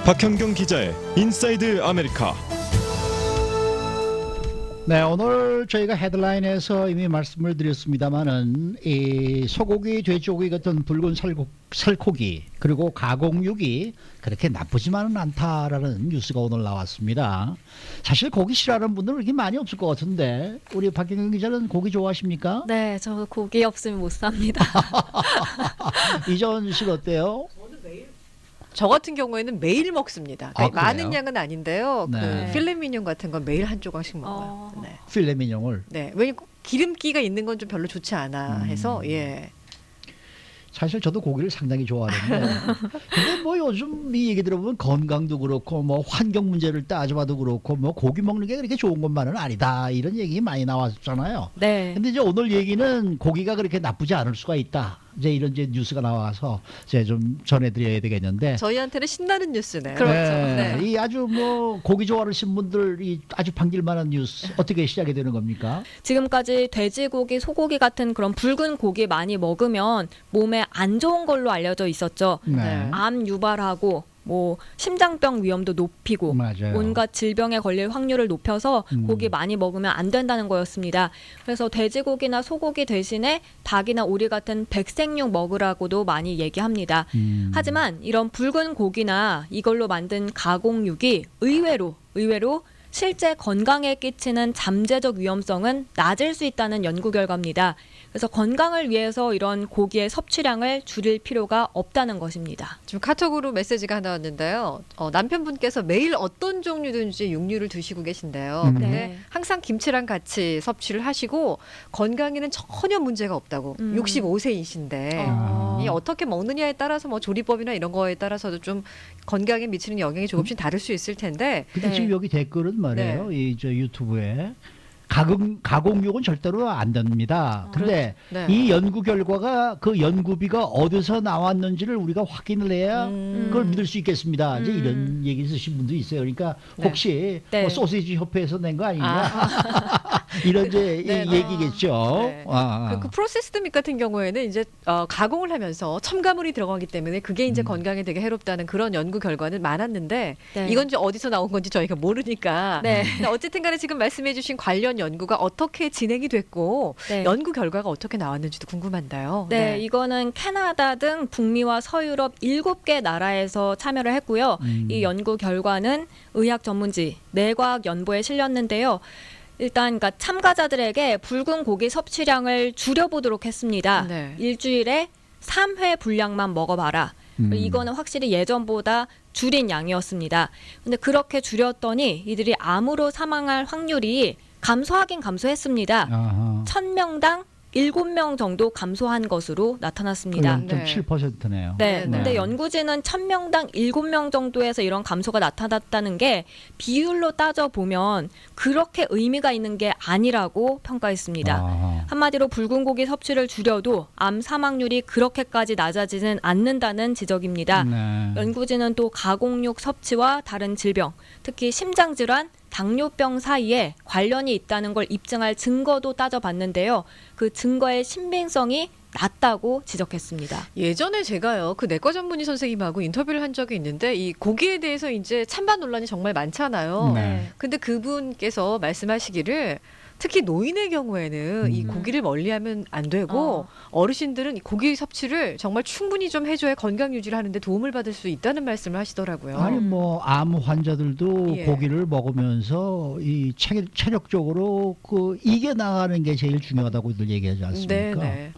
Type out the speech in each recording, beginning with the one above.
박현경 기자의 인사이드 아메리카. 네, 오늘 저희가 헤드라인에서 이미 말씀을 드렸습니다마는 이 소고기, 돼지고기 같은 붉은 살코기 그리고 가공육이 그렇게 나쁘지만은 않다라는 뉴스가 오늘 나왔습니다. 사실 고기 싫어하는 분들은 그렇게 많이 없을 것 같은데 우리 박경영 기자는 고기 좋아하십니까? 네, 저 고기 없으면 못 삽니다. 이전 씨 어때요? 저 같은 경우에는 매일 먹습니다. 아, 많은 그래요? 양은 아닌데요. 네. 그 필레미뇽 같은 건 매일 한 조각씩 먹어요. 네. 필레미뇽을. 네. 왜냐면 기름기가 있는 건 좀 별로 좋지 않아 해서 예. 사실 저도 고기를 상당히 좋아하는데 근데 뭐 요즘 이 얘기 들어보면 건강도 그렇고 뭐 환경 문제를 따져봐도 그렇고 뭐 고기 먹는 게 그렇게 좋은 것만은 아니다 이런 얘기 많이 나왔잖아요. 네. 근데 이제 오늘 얘기는 고기가 그렇게 나쁘지 않을 수가 있다. 이제 이런 이제 뉴스가 나와서 제가 좀 전해드려야 되겠는데. 저희한테는 신나는 뉴스네요. 그렇죠. 네. 네. 이 아주 뭐 고기 좋아하시는 분들이 아주 반길만한 뉴스 어떻게 시작이 되는 겁니까? 지금까지 돼지고기, 소고기 같은 그런 붉은 고기 많이 먹으면 몸에 안 좋은 걸로 알려져 있었죠. 네. 암 유발하고 뭐 심장병 위험도 높이고 맞아요. 온갖 질병에 걸릴 확률을 높여서 고기 많이 먹으면 안 된다는 거였습니다. 그래서 돼지고기나 소고기 대신에 닭이나 오리 같은 백색육 먹으라고도 많이 얘기합니다. 하지만 이런 붉은 고기나 이걸로 만든 가공육이 의외로 실제 건강에 끼치는 잠재적 위험성은 낮을 수 있다는 연구 결과입니다. 그래서 건강을 위해서 이런 고기의 섭취량을 줄일 필요가 없다는 것입니다. 지금 카톡으로 메시지가 하나 왔는데요. 남편분께서 매일 어떤 종류든지 육류를 드시고 계신데요. 근데 네. 항상 김치랑 같이 섭취를 하시고 건강에는 전혀 문제가 없다고. 65세이신데 이 어떻게 먹느냐에 따라서 뭐 조리법이나 이런 거에 따라서도 좀 건강에 미치는 영향이 조금씩 다를 수 있을 텐데. 근데 네. 지금 여기 댓글은 말이에요. 이 저 유튜브에 가공육은 절대로 안 됩니다. 근데 네. 이 연구 결과가 그 연구비가 어디서 나왔는지를 우리가 확인을 해야 그걸 믿을 수 있겠습니다. 이제 이런 얘기 쓰신 분도 있어요. 그러니까 네. 혹시 네. 뭐 소시지 협회에서 낸 거 아니냐 이런 이제 네, 네. 얘기겠죠. 네. 아. 그 프로세스드 밋 같은 경우에는 이제 가공을 하면서 첨가물이 들어가기 때문에 그게 이제 건강에 되게 해롭다는 그런 연구 결과는 많았는데 네. 이건 이제 어디서 나온 건지 저희가 모르니까 네. 근데 어쨌든 간에 지금 말씀해주신 관련 연구가 어떻게 진행이 됐고 네. 연구 결과가 어떻게 나왔는지도 궁금한데요. 네, 이거는 캐나다 등 북미와 서유럽 7개 나라에서 참여를 했고요. 이 연구 결과는 의학 전문지 내과학연보에 실렸는데요. 일단 그러니까 참가자들에게 붉은 고기 섭취량을 줄여보도록 했습니다. 네. 일주일에 3회 분량만 먹어봐라. 이거는 확실히 예전보다 줄인 양이었습니다. 근데 그렇게 줄였더니 이들이 암으로 사망할 확률이 감소하긴 감소했습니다. 아하. 1000명당 7명 정도 감소한 것으로 나타났습니다. 네. 0.7%네요. 네, 네. 근데 연구진은 1000명당 7명 정도에서 이런 감소가 나타났다는 게 비율로 따져보면 그렇게 의미가 있는 게 아니라고 평가했습니다. 아하. 한마디로 붉은 고기 섭취를 줄여도 암 사망률이 그렇게까지 낮아지는 않는다는 지적입니다. 네. 연구진은 또 가공육 섭취와 다른 질병, 특히 심장질환, 당뇨병 사이에 관련이 있다는 걸 입증할 증거도 따져봤는데요. 그 증거의 신빙성이 낮다고 지적했습니다. 예전에 제가요 그 내과 전문의 선생님하고 인터뷰를 한 적이 있는데 이 고기에 대해서 이제 찬반 논란이 정말 많잖아요. 네. 근데 그분께서 말씀하시기를 특히 노인의 경우에는 이 고기를 멀리하면 안 되고 어르신들은 이 고기 섭취를 정말 충분히 좀 해줘야 건강 유지를 하는데 도움을 받을 수 있다는 말씀을 하시더라고요. 아니 뭐 암 환자들도 예. 고기를 먹으면서 이 체력적으로 그 이겨 나가는 게 제일 중요하다고들 얘기하지 않습니까? 네.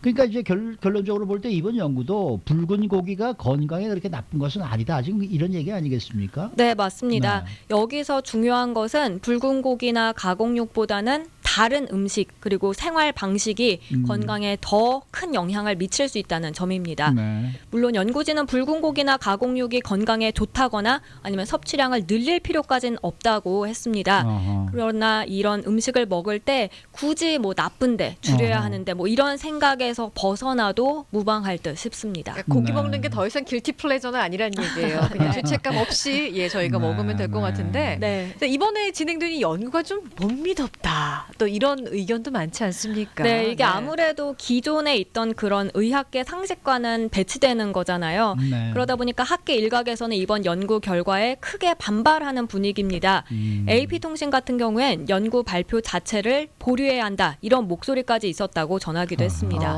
그러니까 이제 결론적으로 볼 때 이번 연구도 붉은 고기가 건강에 그렇게 나쁜 것은 아니다. 지금 이런 얘기 아니겠습니까? 네, 맞습니다. 네. 여기서 중요한 것은 붉은 고기나 가공육보다는 다른 음식 그리고 생활 방식이 건강에 더 큰 영향을 미칠 수 있다는 점입니다. 네. 물론 연구진은 붉은 고기나 가공육이 건강에 좋다거나 아니면 섭취량을 늘릴 필요까지는 없다고 했습니다. 어허. 그러나 이런 음식을 먹을 때 굳이 뭐 나쁜데 줄여야 어허. 하는데 뭐 이런 생각에서 벗어나도 무방할 듯 싶습니다. 그러니까 고기 네. 먹는 게 더 이상 길티 플레저는 아니라는 얘기예요. 그냥 죄책감 없이 저희가 네, 먹으면 될 것 네. 같은데 네. 근데 이번에 진행된 이 연구가 좀 못 믿었다. 또 또 이런 의견도 많지 않습니까? 네, 이게 아무래도 기존에 있던 그런 의학계 상식과는 배치되는 거잖아요. 네. 그러다 보니까 학계 일각에서는 이번 연구 결과에 크게 반발하는 분위기입니다. AP통신 같은 경우엔 연구 발표 자체를 보류해야 한다 이런 목소리까지 있었다고 전하기도 했습니다.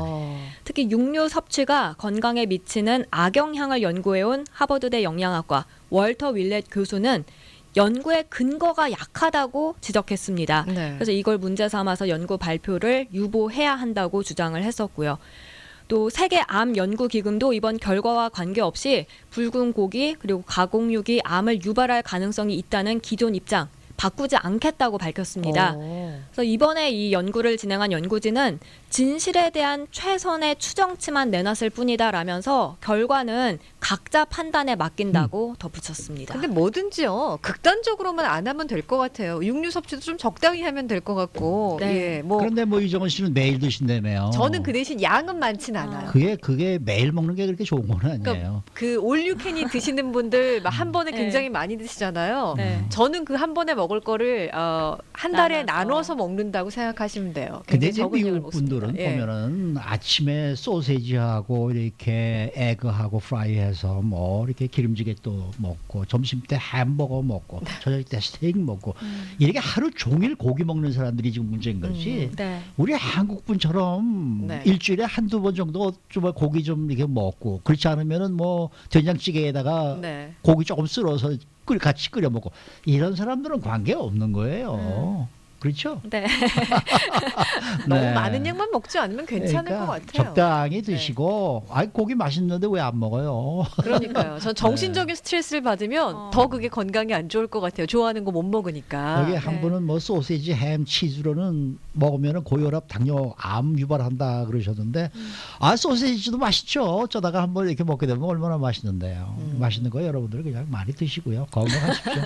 특히 육류 섭취가 건강에 미치는 악영향을 연구해온 하버드대 영양학과 월터 윌렛 교수는 연구의 근거가 약하다고 지적했습니다. 네. 그래서 이걸 문제 삼아서 연구 발표를 유보해야 한다고 주장을 했었고요. 또 세계 암 연구 기금도 이번 결과와 관계없이 붉은 고기 그리고 가공육이 암을 유발할 가능성이 있다는 기존 입장 바꾸지 않겠다고 밝혔습니다. 그래서 이번에 이 연구를 진행한 연구진은 진실에 대한 최선의 추정치만 내놨을 뿐이다라면서 결과는 각자 판단에 맡긴다고 덧붙였습니다. 근데 뭐든지요 극단적으로만 안 하면 될 것 같아요. 육류 섭취도 좀 적당히 하면 될 것 같고. 네. 예, 뭐 그런데 뭐 이정은 씨는 매일 드신다며요. 저는 그 대신 양은 많진 않아요. 그게 매일 먹는 게 그렇게 좋은 건 아니에요. 그러니까 그 올유캔이 드시는 분들 막 한 번에 네. 굉장히 많이 드시잖아요. 네. 저는 그 한 번에 먹을 거를 한 달에 나눠서. 나눠서 먹는다고 생각하시면 돼요. 근데 굉장히 이제 적은 양을 미국 먹습니다. 분들은 예. 보면은 아침에 소세지하고 이렇게 에그하고 프라이해서 뭐 이렇게 기름지게 또 먹고 점심 때 햄버거 먹고 저녁 때 스테이크 먹고 이렇게 하루 종일 고기 먹는 사람들이 지금 문제인 거지. 네. 우리 한국 분처럼 네. 일주일에 한두 번 정도 좀 고기 좀 이렇게 먹고 그렇지 않으면은 뭐 된장찌개에다가 네. 고기 조금 쓸어서 같이 끓여 먹고 이런 사람들은 관계 없는 거예요. 그렇죠? 네. 너무 네. 많은 양만 먹지 않으면 괜찮을 그러니까 것 같아요. 적당히 드시고 아이 고기 맛있는데 왜 안 먹어요? 그러니까요. 전 정신적인 스트레스를 받으면 더 그게 건강에 안 좋을 것 같아요. 좋아하는 거 못 먹으니까. 여기 한 네. 분은 뭐 소세지, 햄, 치즈로는 먹으면 고혈압, 당뇨, 암 유발한다 그러셨는데 아 소세지도 맛있죠. 어쩌다가 한번 이렇게 먹게 되면 얼마나 맛있는데요. 맛있는 거 여러분들 그냥 많이 드시고요. 건강하십시오.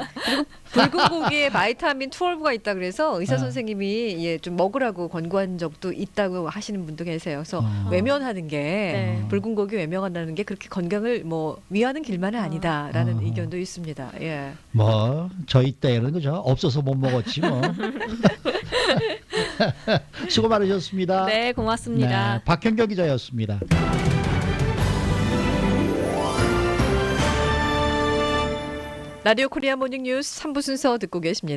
붉은 고기에 바이타민 12가 있다 그래서 의사 아. 선생님이 예, 좀 먹으라고 권고한 적도 있다고 하시는 분도 계세요. 그래서 어. 외면하는 게 네. 붉은 고기 외면한다는 게 그렇게 건강을 뭐 위하는 길만은 아니다라는 어. 의견도 있습니다. 예. 뭐 저희 때는 그죠? 없어서 못 먹었지 뭐. 수고 많으셨습니다. 네, 고맙습니다. 네, 박현경 기자였습니다. 라디오 코리아 모닝 뉴스 3부 순서 듣고 계십니다.